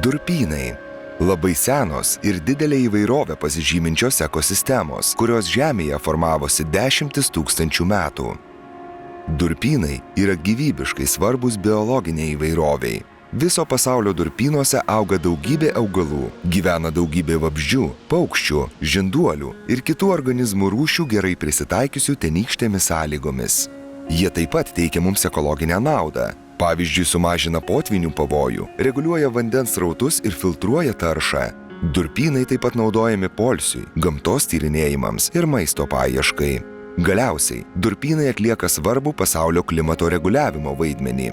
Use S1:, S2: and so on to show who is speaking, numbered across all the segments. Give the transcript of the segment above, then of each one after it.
S1: Durpynai – labai senos ir didelė įvairovė pasižyminčios ekosistemos, kurios Žemėje formavosi dešimtis tūkstančių metų. Durpynai yra gyvybiškai svarbus biologiniai įvairoviai. Viso pasaulio durpynuose auga daugybė augalų, gyvena daugybė vabzdžių, paukščių, žinduolių ir kitų organizmų rūšių gerai prisitaikiusių tenykštėmis sąlygomis. Jie taip pat teikia mums ekologinę naudą. Pavyzdžiui, sumažina potvynių pavojų, reguliuoja vandens srautus ir filtruoja taršą. Durpynai taip pat naudojami poilsiui, gamtos tyrinėjimams ir maisto paieškai. Galiausiai, durpynai atlieka svarbų pasaulio klimato reguliavimo vaidmenį.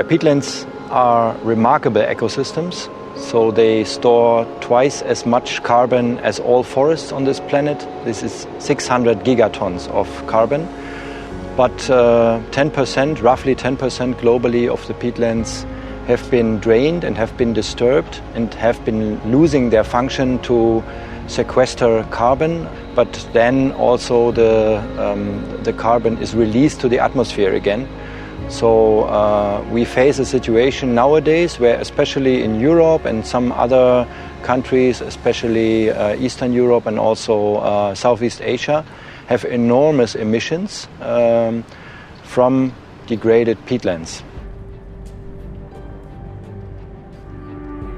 S2: Peatlands are remarkable ecosystems. So they store twice as much carbon as all forests on this planet. This is 600 gigatons of carbon. But 10%, roughly 10% globally of the peatlands have been drained and have been disturbed and have been losing their function to sequester carbon. But then also the carbon is released to the atmosphere again. So we face a situation nowadays where, especially in Europe and some other countries, especially Eastern Europe and also Southeast Asia, have enormous emissions from degraded peatlands.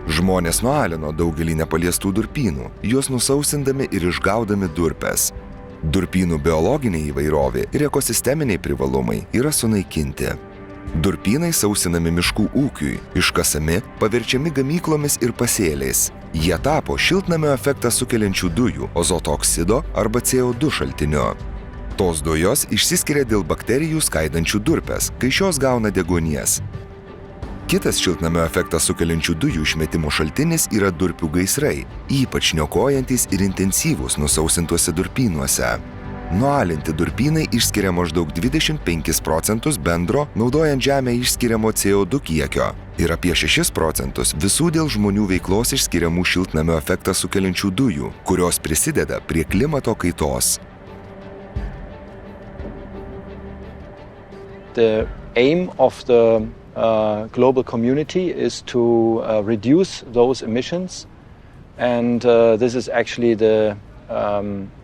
S1: Žmonės nualino daugelį nepaliestų durpynų, juos nusausindami ir išgaudami durpes. Durpynų biologinė įvairovė ir ekosisteminiai privalumai yra sunaikinti. Durpynai sausinami miškų ūkiui, iškasami, paverčiami gamyklomis ir pasėliais. Jie tapo šiltnamio efektą sukeliančių dujų, azoto oksido arba CO2 šaltiniu. Tos dujos išsiskiria dėl bakterijų skaidančių durpes, kai šios gauna deguonies. Kitas šiltnamio efektą sukeliančių dujų išmetimo šaltinis yra durpių gaisrai, ypač niokojantis ir intensyvūs nusausintuose durpynuose. Nualinti durpynai išskiria maždaug 25% bendro naudojant žemę išskiriamo CO2 kiekio ir apie 6% visų dėl žmonių veiklos išskiriamų šiltnamio efektą sukeliančių dujų, kurios prisideda prie klimato kaitos.
S2: The aim of the global community is to reduce those emissions, and this is actually the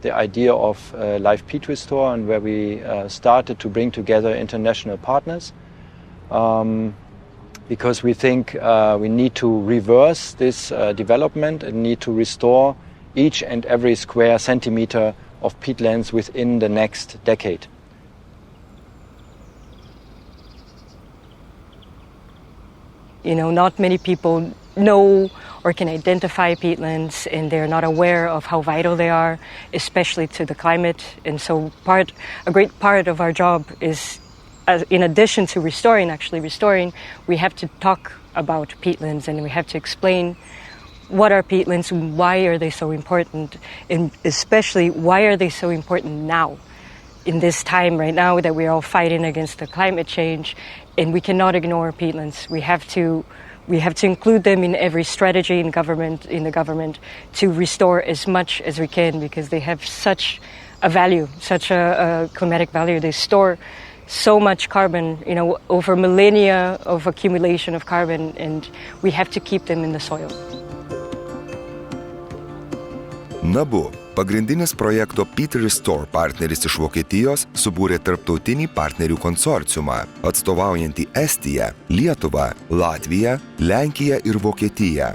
S2: idea of LIFE Peat Restore, and where we started to bring together international partners, because we think we need to reverse this development and need to restore each and every square centimeter of peatlands within the next decade.
S3: You know, not many people know or can identify peatlands, and they're not aware of how vital they are, especially to the climate. And so a great part of our job is, in addition to restoring, we have to talk about peatlands, and we have to explain what are peatlands, why are they so important, and especially why are they so important now, in this time right now that we're all fighting against the climate change, and we cannot ignore peatlands. We have to include them in every strategy in the government to restore as much as we can, because they have such a value, such a climatic value. They store so much carbon, you know, over millennia of accumulation of carbon, and we have to keep them in the soil.
S1: NABU, pagrindinis projekto Peat Restore partneris iš Vokietijos, subūrė tarptautinį partnerių konsorciumą, atstovaujantį Estiją, Lietuvą, Latviją, Lenkiją ir Vokietiją.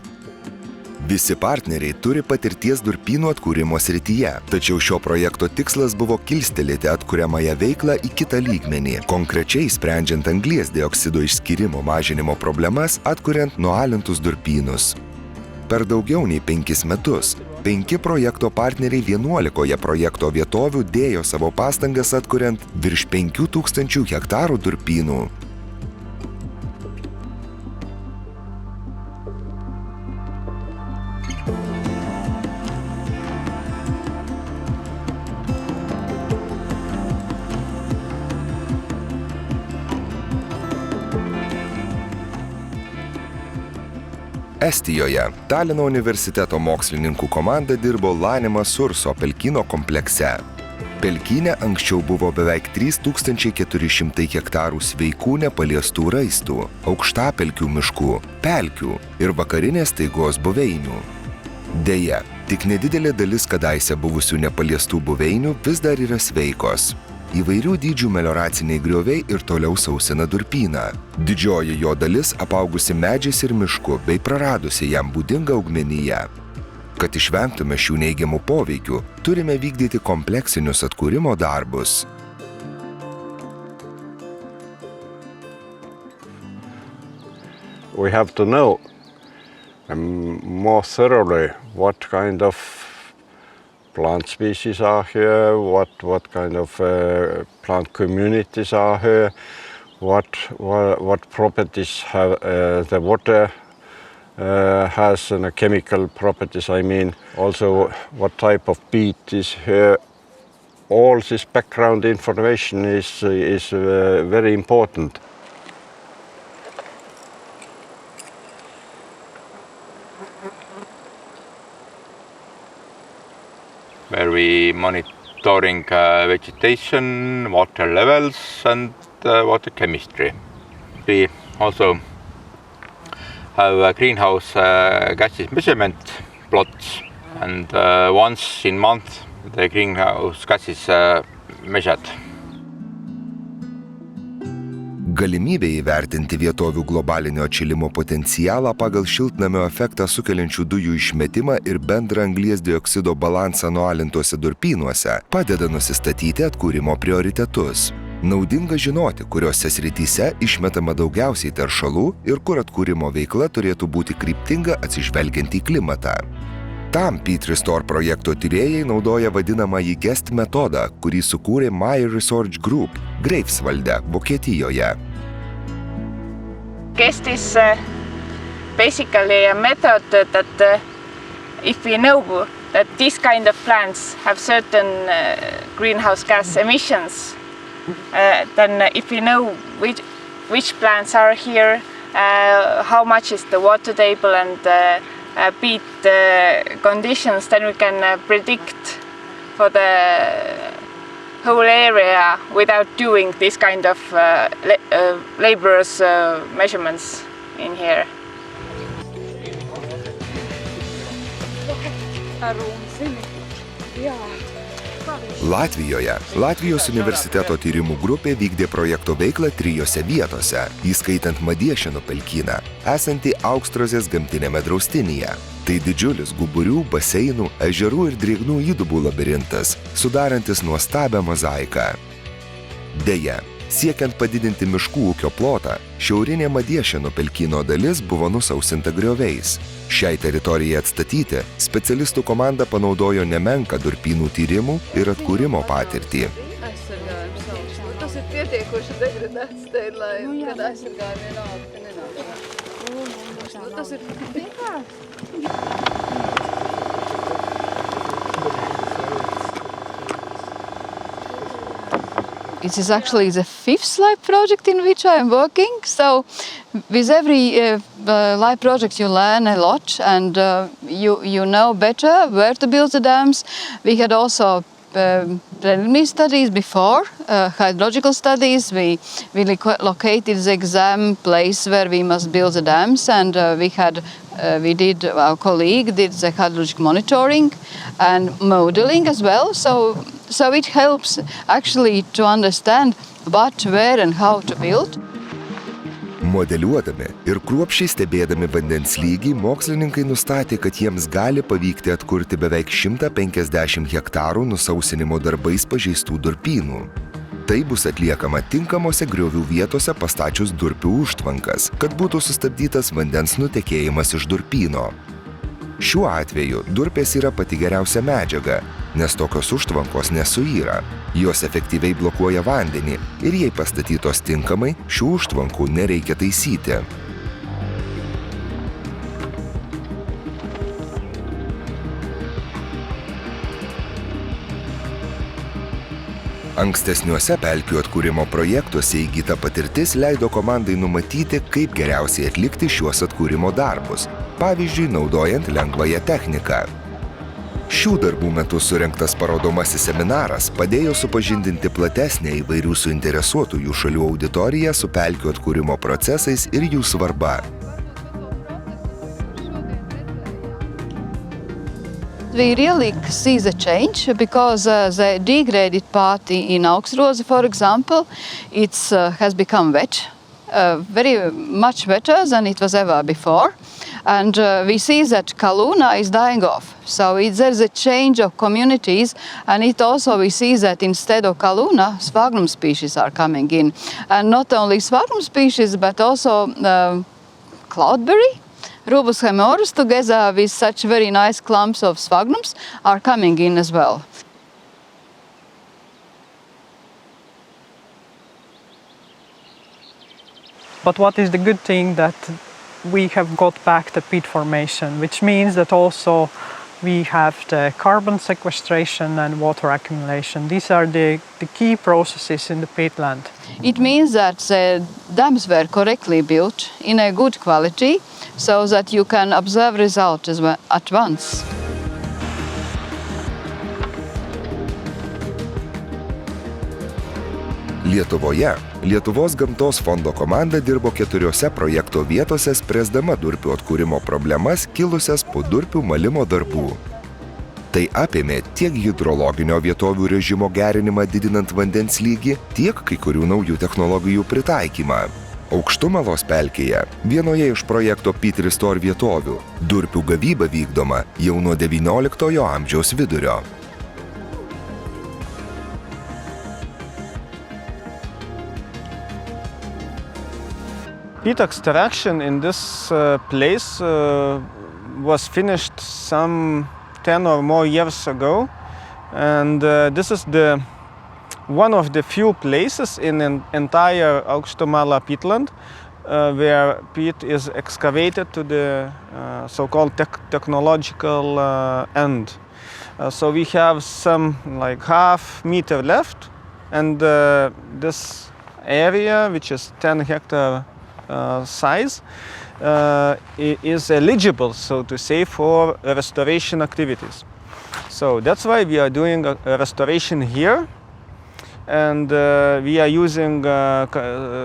S1: Visi partneriai turi patirties durpynų atkūrimo srityje, tačiau šio projekto tikslas buvo kilstelėti atkuriamąją veiklą į kitą lygmenį, konkrečiai sprendžiant anglies dioksido išskyrimo mažinimo problemas, atkuriant nualintus durpynus. Per daugiau nei 5 metus 5 projekto partneriai 11 projekto vietovių dėjo savo pastangas atkuriant virš 5000 hektarų durpynų. Estijoje Talino universiteto mokslininkų komanda dirbo Lanima Surso pelkyno komplekse. Pelkyne anksčiau buvo beveik 3400 hektarų sveikų nepaliestų raistų, aukštapelkių miškų, pelkių ir vakarinės taigos buveinių. Deja, tik nedidelė dalis kadaise buvusių nepaliestų buveinių vis dar yra sveikos. Įvairių dydžių melioraciniai grioviai ir toliau sausina durpyną. Didžioji jo dalis apaugusi medžiais ir mišku bei praradusi jam būdingą augmeniją. Kad išvengtume šių neigiamų poveikių, turime vykdyti kompleksinius atkūrimo darbus.
S4: We have to know more thoroughly what kind of plant species are here, what kind of plant communities are here, what properties have the water has chemical properties, I mean, also what type of peat is here. All this background information is very important.
S5: Where we monitoring vegetation, water levels and water chemistry. We also have greenhouse gases measurement plots, and once in month the greenhouse gases measured.
S1: Galimybė įvertinti vietovių globalinio atšilimo potencialą pagal šiltnamio efektą sukeliančių dujų išmetimą ir bendrą anglies dioksido balansą nualintuose durpynuose padeda nusistatyti atkūrimo prioritetus. Naudinga žinoti, kuriuose srityse išmetama daugiausiai teršalų ir kur atkūrimo veikla turėtų būti kryptinga atsižvelgiant į klimatą. Tam Peat Restore projekto tyrėjai naudoja vadinamąjį GEST metodą, kurį sukūrė Meyer Research Group Greifsvalde, Vokietijoje.
S6: GEST is basically a method that if we know that this kind of plants have certain greenhouse gas emissions, then if we know which plants are here, how much is the water table and peat conditions, then we can predict for the whole area without doing this kind of laborious measurements in here.
S1: Latvijoje Latvijos universiteto tyrimų grupė vykdė projekto veiklą 3 vietose, įskaitant Madiešino pelkyną, esantį Aukstrozės gamtinėme draustinyje. Tai didžiulis guburių, baseinų, ežerų ir drėgnų įdubų labirintas, sudarantis nuostabią mozaiką. Deja, siekiant padidinti miškų ūkio plotą, šiaurinė Madiešino pelkyno dalis buvo nusausinta grioviais. Šiai teritorijai atstatyti, specialistų komanda panaudojo nemenką durpynų tyrimų ir atkūrimo patirtį.
S7: Tas ir pietiekoši degradēts, kad aizsargāja vienalga, ka nenāk. Tas ir vienkārši. It is actually the 5th LIFE project in which I am working. So with every LIFE project you learn a lot and you know better where to build the dams. We had also preliminary studies before, hydrological studies. We located the exam place where we must build the dams, and our colleague did the hydrologic monitoring and modeling as well. So it helps actually to understand what, where and how to build.
S1: Modeliuodami ir kruopščiai stebėdami vandens lygį, mokslininkai nustatė, kad jiems gali pavykti atkurti beveik 150 hektarų nusausinimo darbais pažeistų durpynų. Tai bus atliekama tinkamose griovių vietose pastačius durpių užtvankas, kad būtų sustabdytas vandens nutekėjimas iš durpyno. Šiuo atveju durpės yra pati geriausia medžiaga, nes tokios užtvankos nesuyra. Jos efektyviai blokuoja vandenį ir jei pastatytos tinkamai, šių užtvankų nereikia taisyti. Ankstesniuose pelkių atkūrimo projektuose įgyta patirtis leido komandai numatyti, kaip geriausiai atlikti šiuos atkūrimo darbus, pavyzdžiui naudojant lengvąją techniką. Šių darbų metu surengtas parodomasis seminaras padėjo supažindinti platesnę įvairių suinteresuotųjų šalių auditoriją su pelkių atkūrimo procesais ir jų svarba.
S7: We really see the change because the degraded part in Augstroze, for example, it has become wet, very much wetter than it was ever before. And we see that Kaluna is dying off. So there's a change of communities, and it also we see that instead of Kaluna, sphagnum species are coming in. And not only sphagnum species, but also cloudberry, Rubus hemorrhus, together with such very nice clumps of sphagnums, are coming in as well.
S8: But what is the good thing that we have got back the peat formation, which means that also we have the carbon sequestration and water accumulation. These are the key processes in the peatland.
S7: It means that the dams were correctly built in a good quality so that you can observe results at once.
S1: Lietuvoje Lietuvos gamtos fondo komanda dirbo 4 projekto vietose, spręsdama durpių atkūrimo problemas kilusias po durpių malimo darbų. Tai apėmė tiek hidrologinio vietovių režimo gerinimą didinant vandens lygį, tiek kai kurių naujų technologijų pritaikymą. Aukštumalos pelkėje, vienoje iš projekto Peat Restore vietovių, durpių gavyba vykdoma jau nuo XIX amžiaus vidurio.
S9: Peat extraction in this place was finished some 10 or more years ago, and this is one of the few places in an entire Aukštumala peatland where peat is excavated to the so-called technological end. So we have some like half meter left, and this area, which is 10 hectare size, is eligible, so to say, for restoration activities. So that's why we are doing a restoration here, and we are using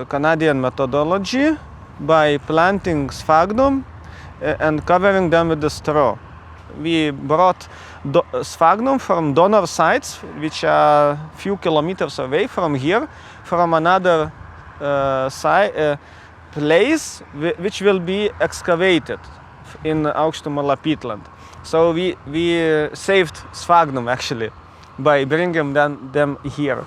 S9: Canadian methodology by planting sphagnum and covering them with the straw. We brought sphagnum from donor sites, which are a few kilometers away from here, from another place which will be excavated in Aukštumala peatland. So we saved sphagnum actually by bringing them here.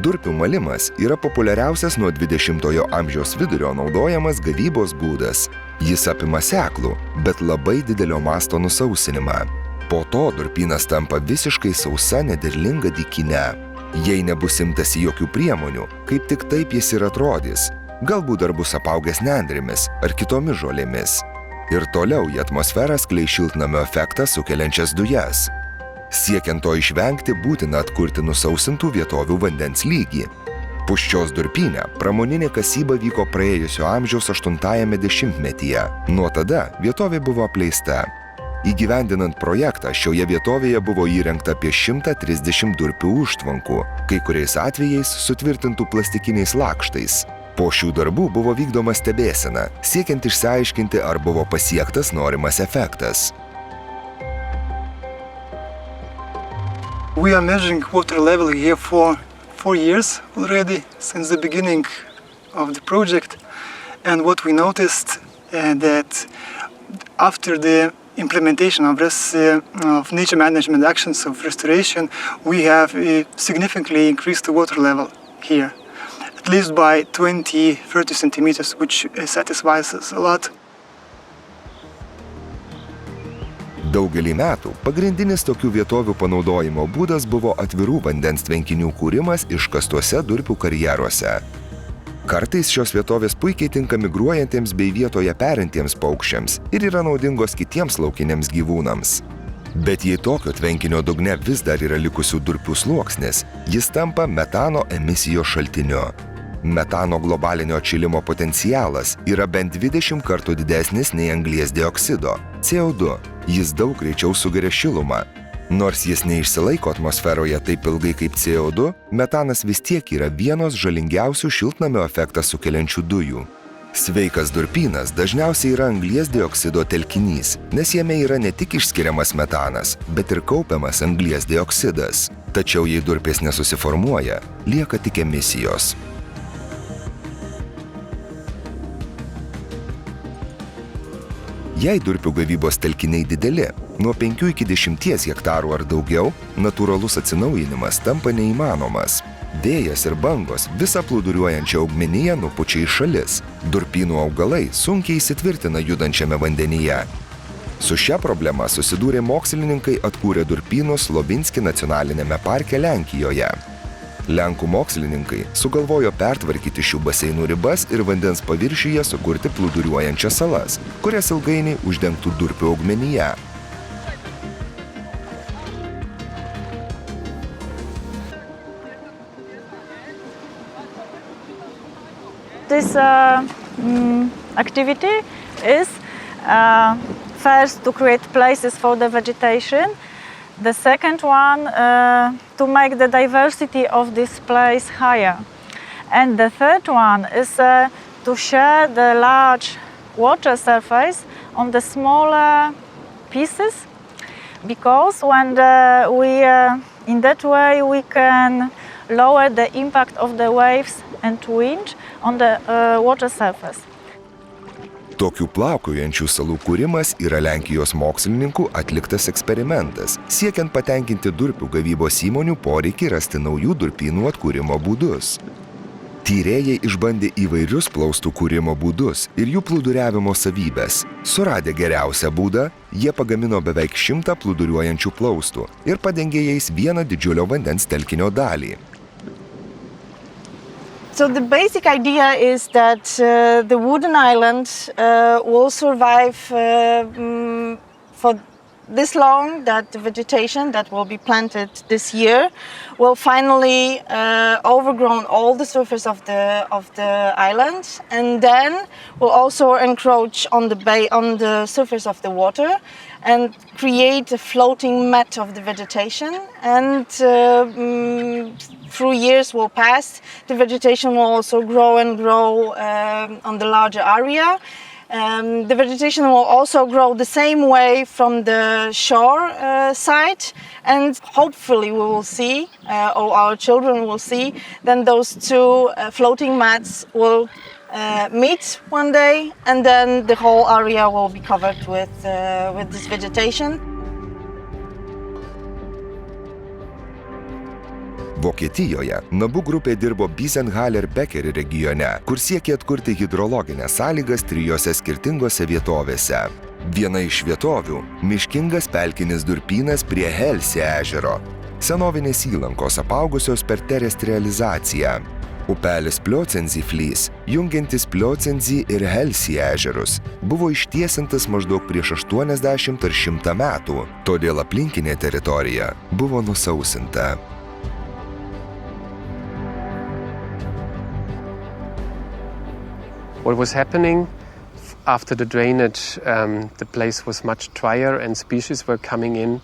S1: Durpių malimas yra populiariausias nuo 20-ojo amžiaus vidurio naudojamas gavybos būdas. Jis apima seklų, bet labai didelio masto nusausinimą. Po to durpynas tampa visiškai sausa nederlinga dykyne. Jei nebus imtasi jokių priemonių, kaip tik taip jis ir atrodys. Galbūt dar bus apaugęs nendrėmis ar kitomis žolėmis. Ir toliau į atmosferą skleis šiltnamio efektą sukeliančias dujas. Siekiant to išvengti, būtina atkurti nusausintų vietovių vandens lygį. Puščios durpyne pramoninė kasyba vyko praėjusio amžiaus 8-ajame dešimtmetyje. Nuo tada vietovė buvo apleista. Įgyvendinant projektą, šioje vietovėje buvo įrengta apie 130 durpių užtvankų, kai kuriais atvejais sutvirtintų plastikiniais lakštais. Po šių darbų buvo vykdoma stebėsena, siekiant išsiaiškinti, ar buvo pasiektas norimas efektas.
S10: We are measuring water level here for 4 years already, since the beginning of the project. And what we noticed that after the implementation of this of nature management actions of restoration, we have significantly increased the water level here, at least by 20-30 centimeters, which satisfies us a lot.
S1: Daugelį metų pagrindinis tokių vietovių panaudojimo būdas buvo atvirų vandens tvenkinių kūrimas iškastuose durpių karjeruose. Kartais šios vietovės puikiai tinka migruojantiems bei vietoje perintiems paukščiams ir yra naudingos kitiems laukiniams gyvūnams. Bet jei tokio tvenkinio dugne vis dar yra likusių durpių sluoksnis, jis tampa metano emisijos šaltiniu. Metano globalinio atšilimo potencialas yra bent 20 kartų didesnis nei anglies dioksido, CO2. Jis daug greičiau sugeria šilumą. Nors jis neišsilaiko atmosferoje taip ilgai kaip CO2, metanas vis tiek yra vienos žalingiausių šiltnamio efektą sukeliančių dujų. Sveikas durpynas dažniausiai yra anglies dioksido telkinys, nes jame yra ne tik išskiriamas metanas, bet ir kaupiamas anglies dioksidas. Tačiau jei durpės nesusiformuoja, lieka tik emisijos. Jei durpių gavybos telkiniai dideli, nuo 5 iki 10 hektarų ar daugiau, natūralus atsinaujinimas tampa neįmanomas. Vėjas ir bangos visą plūduriuojančią augmeniją nupučia į šalis. Durpynų augalai sunkiai įsitvirtina judančiame vandenyje. Su šia problema susidūrė mokslininkai atkūrę durpynus Lobinski nacionalinėme parke Lenkijoje. Lenkų mokslininkai sugalvojo pertvarkyti šių baseinų ribas ir vandens paviršiuje sukurti plūduriuojančias salas, kurias ilgainiui uždengtų durpių augmenyje.
S11: This activity is first to create places for the vegetation. The second one to make the diversity of this place higher. And the third one is to share the large water surface on the smaller pieces, because when in that way we can lower the impact of the waves and wind on the water surface.
S1: Tokių plaukiojančių salų kūrimas yra Lenkijos mokslininkų atliktas eksperimentas, siekiant patenkinti durpių gavybos įmonių poreikį rasti naujų durpynų atkūrimo būdus. Tyrėjai išbandė įvairius plaustų kūrimo būdus ir jų plūduriavimo savybės. Suradę geriausią būdą, jie pagamino beveik 100 plūduriuojančių plaustų ir padengė jais vieną didžiulio vandens telkinio dalį.
S11: So the basic idea is that the wooden island will survive for this long, that the vegetation that will be planted this year will finally overgrown all the surface of the island, and then will also encroach on the surface of the water and create a floating mat of the vegetation. And through years will pass, the vegetation will also grow and grow on the larger area. The vegetation will also grow the same way from the shore side, and hopefully we will see, or our children will see, then those two floating mats will meet one day, and then the whole area will be covered with this vegetation.
S1: Vokietijoje Nabu grupė dirbo Biesenhaler-Becker regione, kur siekė atkurti hidrologinės sąlygas 3 skirtingose vietovėse. Viena iš vietovių – miškingas pelkinis durpynas prie Helsė ežero. Senovinės įlankos apaugusios per terestrializaciją. Upelis Pliocenziflys, jungiantis Pliocenzį ir Helsį ežerus, buvo ištiesintas maždaug prieš 80 ar 100 metų, todėl aplinkinė teritorija buvo nusausinta.
S12: What was happening after the drainage, the place was much drier and species were coming in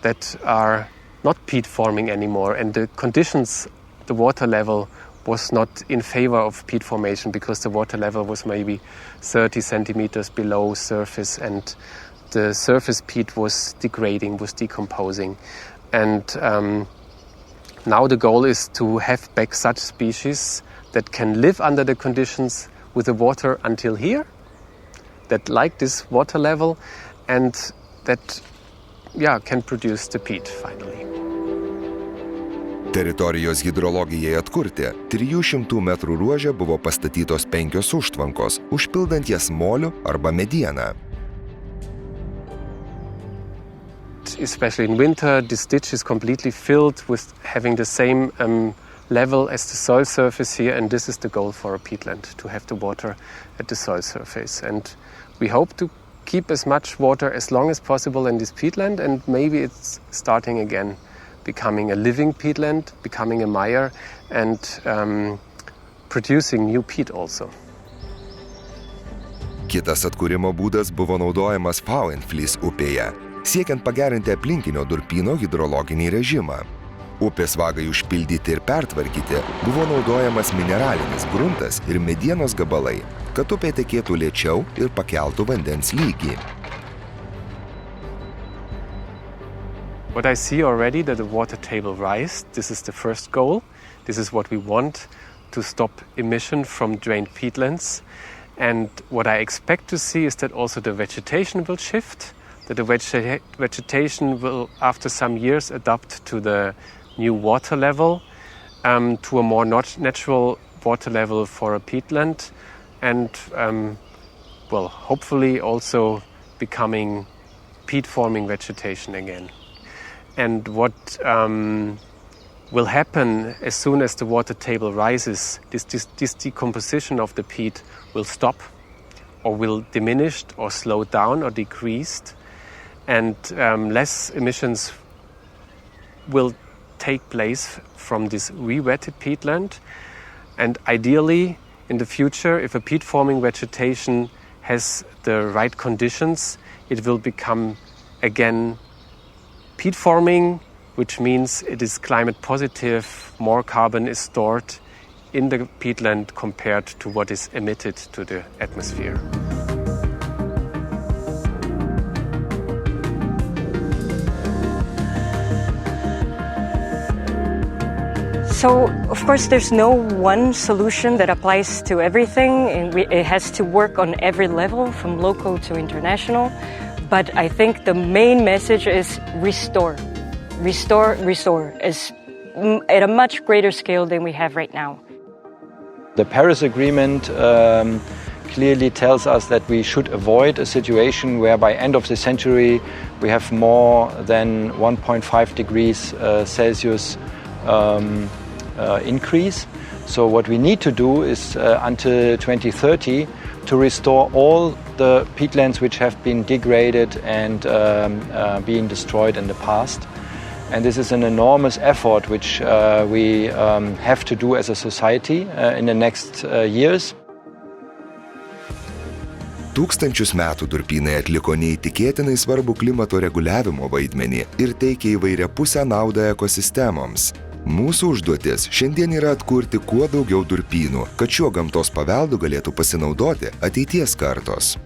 S12: that are not peat forming anymore, and the conditions, the water level was not in favor of peat formation because the water level was maybe 30 centimeters below surface, and the surface peat was degrading, was decomposing. And now the goal is to have back such species that can live under the conditions with the water until here, that like this water level, and that can produce the peat finally.
S1: Teritorijos hidrologijai atkurti 300 metrų ruože buvo pastatytos 5 užtvankos, užpildant jas moliu arba medieną.
S12: Especially in winter, this ditch is completely filled with having the same level as the soil surface here, and this is the goal for a peatland, to have the water at the soil surface. And we hope to keep as much water as long as possible in this peatland, and maybe it's starting again, becoming a living peatland, becoming a mire, and producing new peat also.
S1: Kitas atkūrimo būdas buvo naudojamas Peatlands upėje, siekiant pagerinti aplinkinio durpyno hidrologinį režimą. Upės vagai užpildyti ir pertvarkyti buvo naudojamas mineralinis gruntas ir medienos gabalai, kad upė tekėtų lėčiau ir pakeltų vandens lygį.
S12: What I see already that the water table rise. This is the first goal. This is what we want to stop emission from drained peatlands. And what I expect to see is that also the vegetation will shift, that the vegetation will, after some years, adapt to the new water level, to a more natural water level for a peatland, and well, hopefully also becoming peat-forming vegetation again. And what will happen as soon as the water table rises, this decomposition of the peat will stop or will diminish or slow down or decreased, and less emissions will take place from this re-wetted peatland. And ideally, in the future, if a peat-forming vegetation has the right conditions, it will become again peat-forming, which means it is climate positive, more carbon is stored in the peatland compared to what is emitted to the atmosphere.
S3: So, of course, there's no one solution that applies to everything, and it has to work on every level, from local to international. But I think the main message is restore. Restore, restore, at a much greater scale than we have right now.
S2: The Paris Agreement clearly tells us that we should avoid a situation where by end of the century we have more than 1.5 degrees Celsius increase. So what we need to do is until 2030 to restore all the peatlands which have been degraded and being destroyed in the past. And this is an enormous effort which we have to do as a society in the next years.
S1: Tūkstančius metų durpynai atliko neįtikėtinai svarbų klimato reguliavimo vaidmenį ir teikia įvairiapusę naudą ekosistemoms. Mūsų užduotis šiandien yra atkurti kuo daugiau durpynų, kad šiuo gamtos paveldu galėtų pasinaudoti ateities kartos.